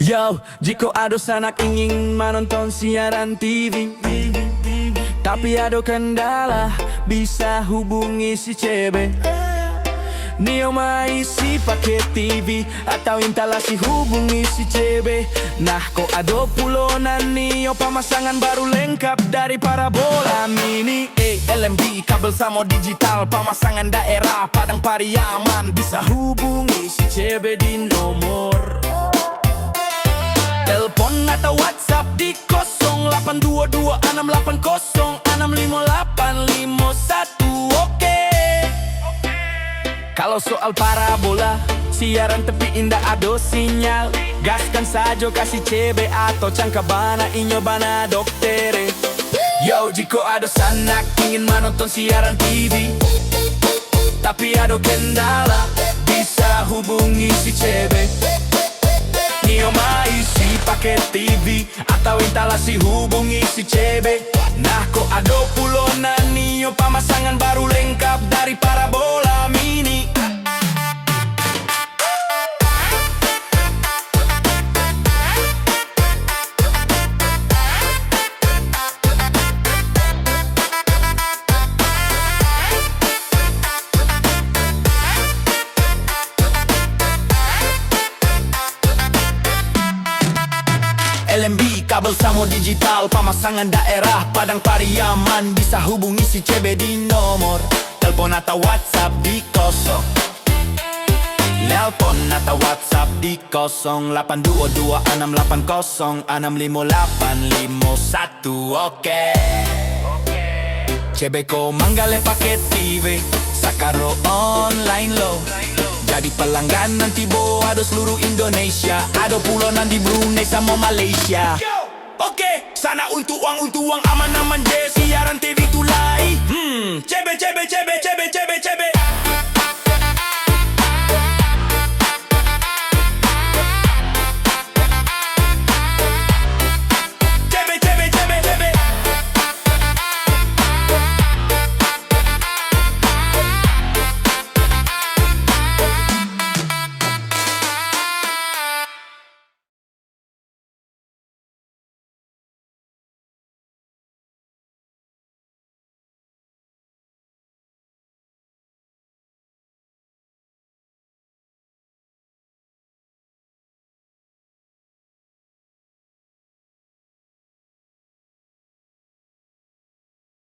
Yo, jika ada sanak ingin menonton siaran TV, tapi ada kendala, bisa hubungi si CB. Nio mai isi paket TV atau instalasi hubungi si CB. Nah, kok ada pulonan Nio pemasangan baru lengkap dari parabola mini. LMB kabel sama digital pemasangan daerah Padang Pariaman, bisa hubungi si CB di nomor telepon atau WhatsApp di 08226806506551. Oke. Kalau soal parabola, siaran tepi indah ada sinyal, gaskan saja kasih CB atau cangkabana inyo bana doktere. Yo, jika ada sanak ingin menonton siaran TV, tapi ada kendala, bisa hubungi si CB. Nio mai si paket TV atau instalasi hubungi si CB. Nah, kok ada pulonan Nio pemasangan baru lengkap dari parabola mini. LMB kabel sama digital pemasangan daerah Padang Pariaman, bisa hubungi si CB di nomor telepon atau WhatsApp di 08226806506551. Oke. CB ko manggale paket TV sakaro online lo, jadi pelanggan nanti bo ada seluruh Indonesia, ada pulonan di Brunei sama Malaysia. Oke, sana untuk uang aman-aman deh, siaran TV tulai. CB